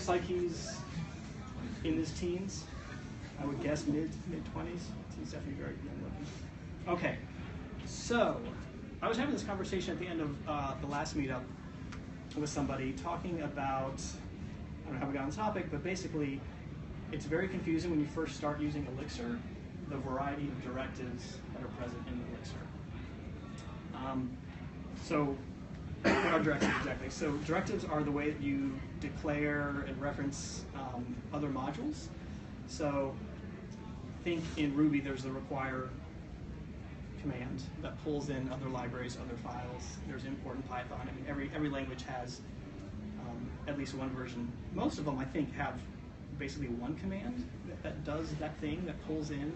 like he's in his teens. I would guess mid-20s. He's definitely very young looking. Okay, so I was having this conversation at the end of the last meetup with somebody talking about, I don't know how we got on the topic, but basically it's very confusing when you first start using Elixir, the variety of directives that are present in Elixir. So what are directives exactly? So directives are the way that you declare and reference other modules. So think in Ruby there's the require command that pulls in other libraries, other files. There's import in Python. I mean, every language has at least one version. Most of them, I think, have basically one command that does that thing, that pulls in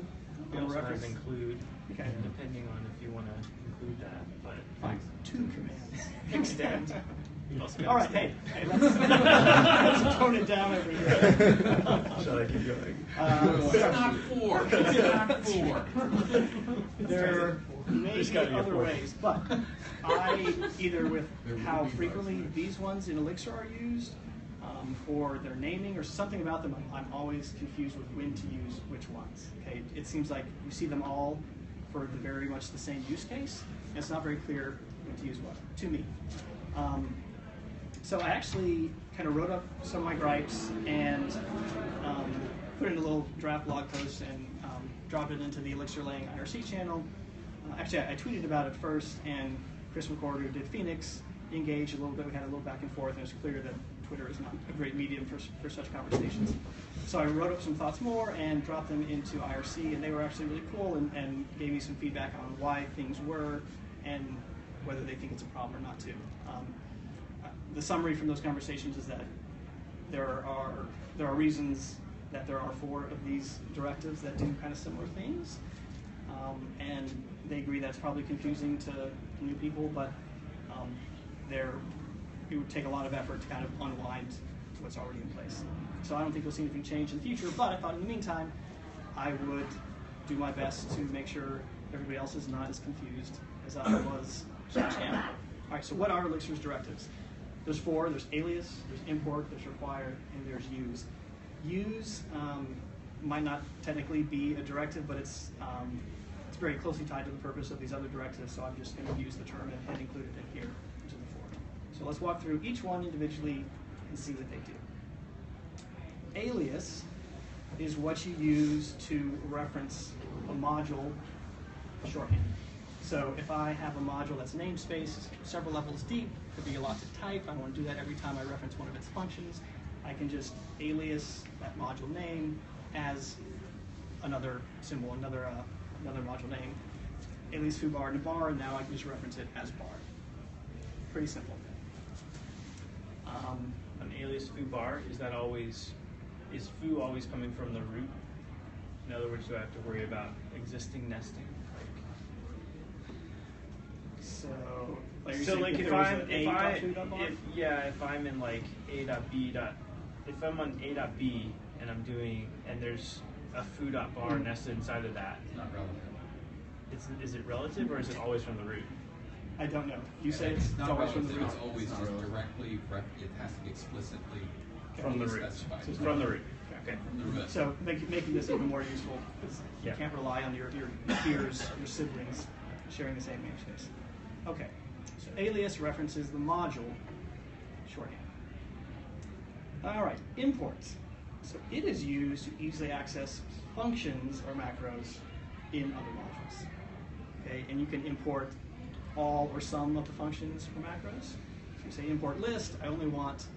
It also reference. has include, Okay. depending on if you want to include that. But Fine. 2 commands. Extend. also All right, hey, let's tone it down over here. Shall I keep going? It's not 4. It's not 4. There may There's be gotta be a other fourth. ways, but I, either with how frequently these ones in Elixir are used, or their naming, or something about them, I'm always confused with when to use which ones. Okay, it seems like you see them all for the very much the same use case, and it's not very clear when to use what, to me. So I actually kind of wrote up some of my gripes and put in a little draft blog post and dropped it into the Elixir Laying IRC channel. Actually, I tweeted about it first, and Chris McCord, who did Phoenix, engaged a little bit. We had a little back and forth, and it was clear that Twitter is not a great medium for such conversations. So I wrote up some thoughts more and dropped them into IRC, and they were actually really cool and gave me some feedback on why things were and whether they think it's a problem or not too. The summary from those conversations is that there are reasons that there are 4 of these directives that do kind of similar things, and they agree that's probably confusing to new people, but it would take a lot of effort to kind of unwind what's already in place. So I don't think you'll see anything change in the future, but I thought in the meantime, I would do my best to make sure everybody else is not as confused as I was /am. All right, so what are Elixir's directives? There's 4. There's alias, there's import, there's require, and there's use. Use might not technically be a directive, but it's very closely tied to the purpose of these other directives, so I'm just going to use the term and include it in here, which is the 4. So let's walk through each one individually and see what they do. Alias is what you use to reference a module shorthand. So if I have a module that's namespace, several levels deep, could be a lot to type, I want to do that every time I reference one of its functions, I can just alias that module name as another symbol, another module name. Alias foobar in a bar, and now I can just reference it as bar. Pretty simple. An alias foobar, is foo always coming from the root? In other words, do I have to worry about existing nesting? So Like if I'm in like a.b. If I'm on a.b and there's a foo.bar nested inside of that, It's not relevant. Is it relative or is it always from the root? I don't know. You say It's it's not always from the relative. root. It's always just directly. It has to be explicitly From the root. specified. From the root. Okay. From the root. So making this even more useful, because Yeah. you can't rely on your peers, your siblings, sharing the same namespace. Okay, so alias references the module shorthand. All right, imports. So it is used to easily access functions or macros in other modules. Okay, and you can import all or some of the functions or macros. So you say import list, I only want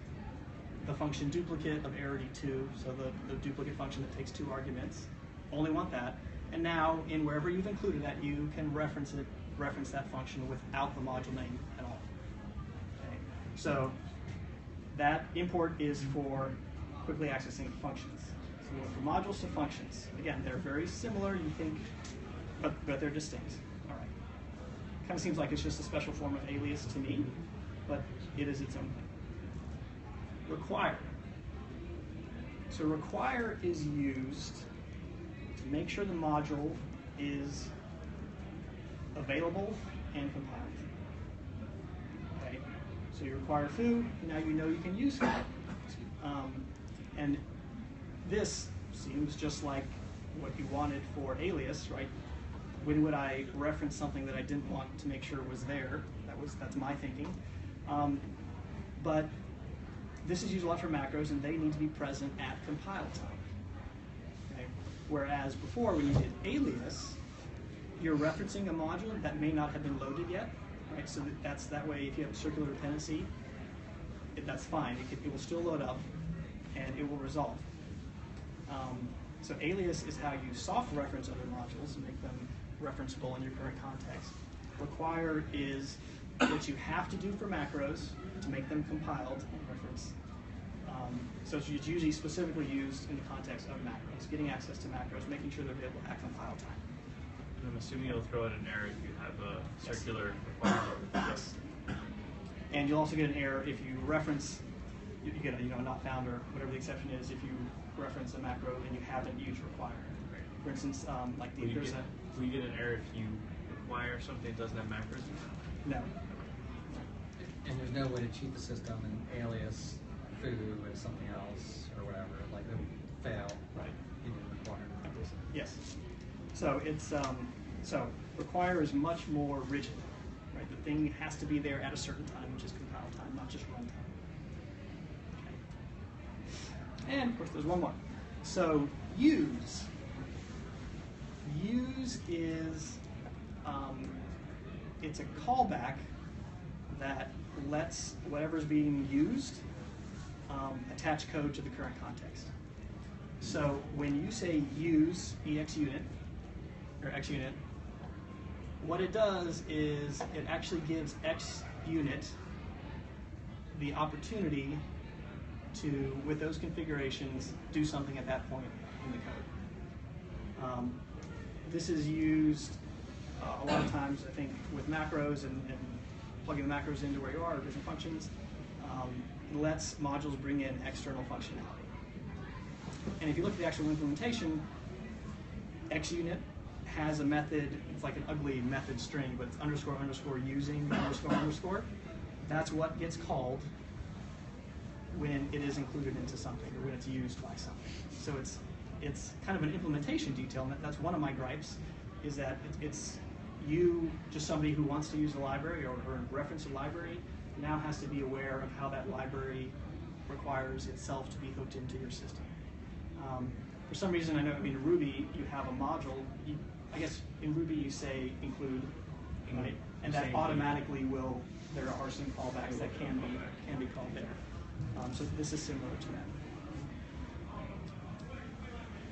the function duplicate of arity2, so the duplicate function that takes 2 arguments. Only want that. And now, in wherever you've included that, you can reference that function without the module name at all. Okay. So that import is for quickly accessing functions. So we go from modules to functions. Again, they're very similar, you think, but they're distinct. All right. Kind of seems like it's just a special form of alias to me, but it is its own thing. Require. So require is used to make sure the module is available and compiled. Okay, so you require foo, now you know you can use foo. And this seems just like what you wanted for alias, right? When would I reference something that I didn't want to make sure was there? That's my thinking. But this is used a lot for macros, and they need to be present at compile time. Okay? Whereas before, when you did alias, you're referencing a module that may not have been loaded yet, right? So that way, if you have a circular dependency, that's fine. It will still load up, and it will resolve. So alias is how you soft reference other modules and make them referenceable in your current context. Require is what you have to do for macros to make them compiled and reference. So it's usually specifically used in the context of macros, getting access to macros, making sure they're available at compile time. And I'm assuming you'll throw out an error if you have a circular requirement. Yes. And you'll also get an error if you reference, you get a not found or whatever the exception is, if you reference a macro and you haven't used require. For instance, will you get an error if you require something that doesn't have macros in it? No. And there's no way to cheat the system and alias foo as something else or whatever. Like it would fail. Right. You didn't require. Yes. So it's so require is much more rigid. Right. The thing has to be there at a certain time, which is compile time, not just run time. Okay. And of course, there's one more. So use. Use is it's a callback that lets whatever's being used attach code to the current context. So when you say use exunit or xunit, what it does is it actually gives xunit the opportunity to, with those configurations, do something at that point in the code. This is used a lot of times, I think, with macros and plugging the macros into where you are, or different functions. It lets modules bring in external functionality. And if you look at the actual implementation, xunit has a method, it's like an ugly method string, but it's underscore underscore using underscore underscore. That's what gets called when it is included into something or when it's used by something. So it's kind of an implementation detail, and that's one of my gripes, is that it's you, just somebody who wants to use a library or reference a library, now has to be aware of how that library requires itself to be hooked into your system. For some reason, in Ruby, you have a module. I guess in Ruby you say include, right? And that automatically will, there are some callbacks that can be called there. So this is similar to that.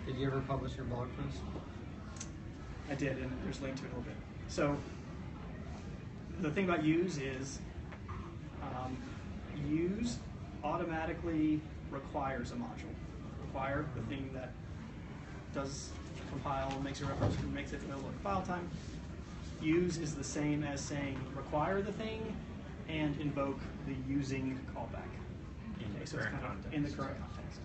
Did you ever publish your blog post? I did, and there's a link to it a little bit. So the thing about use is use automatically requires a module. Require, the thing that does compile, makes a reference, and makes it available at compile time. Use is the same as saying require the thing and invoke the using callback. In the current context. In the current context.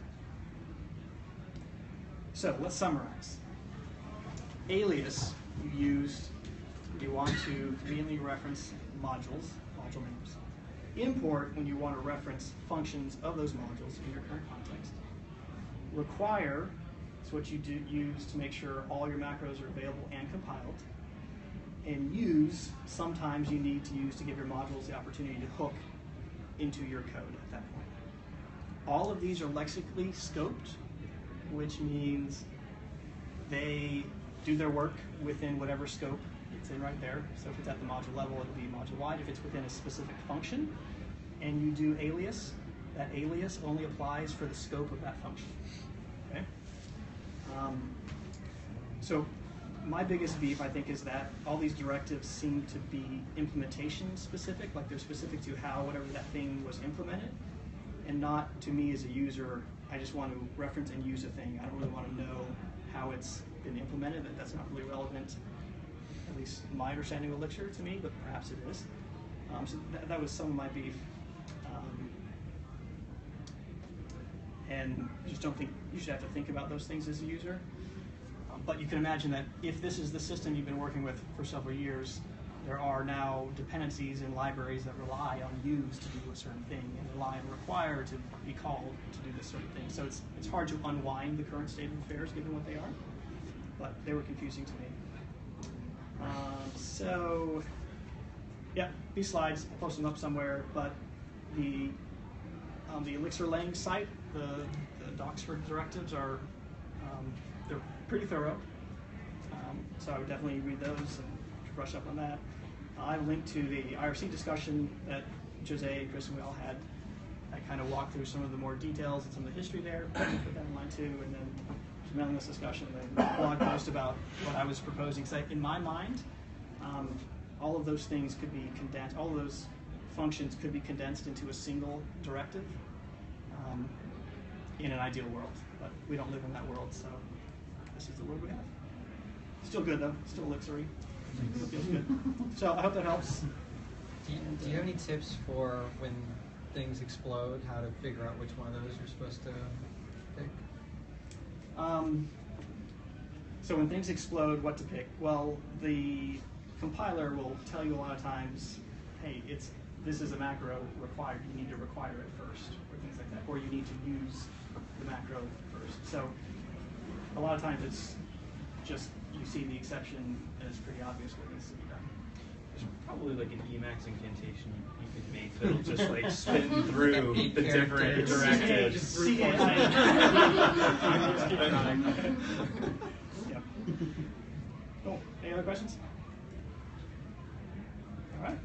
So let's summarize. Alias you used, you want to conveniently reference modules, module names. Import when you want to reference functions of those modules in your current context. Require is what you use to make sure all your macros are available and compiled. And use, sometimes you need to use to give your modules the opportunity to hook into your code at that point. All of these are lexically scoped, which means they do their work within whatever scope it's in right there. So if it's at the module level, it'll be module wide. If it's within a specific function and you do alias, that alias only applies for the scope of that function. Okay? So my biggest beef, I think, is that all these directives seem to be implementation specific, like they're specific to how whatever that thing was implemented, and not to me as a user. I just want to reference and use a thing. I don't really want to know how it's been implemented. That's not really relevant, at least my understanding of Elixir to me, but perhaps it is. So that was some of my beef. And I just don't think you should have to think about those things as a user. But you can imagine that if this is the system you've been working with for several years, there are now dependencies in libraries that rely on use to do a certain thing and rely on require to be called to do this certain thing. So it's hard to unwind the current state of affairs given what they are, but they were confusing to me. So, yeah, these slides, I'll post them up somewhere, but the Elixir laying site, the docs for directives are, they're pretty thorough. So I would definitely read those and brush up on that. I linked to the IRC discussion that Jose, Chris, and we all had. I kind of walked through some of the more details and some of the history there, put that in line too, and then some mailing list discussion, and then a blog post about what I was proposing. So in my mind, all of those things could be condensed, all of those functions could be condensed into a single directive in an ideal world, but we don't live in that world, so this is the world we have. Still good though, still Elixir-y. Still feels good. So I hope that helps. Do you have any tips for when things explode, how to figure out which one of those you're supposed to pick? So when things explode, what to pick? Well, the compiler will tell you a lot of times, hey, this is a macro required. You need to require it first, or things like that, or you need to use the macro first. So a lot of times it's just you see the exception and it's pretty obvious what needs to be done. There's probably like an Emacs incantation you could make that'll just like spin through the different directives. Yep. Cool. Any other questions? All right.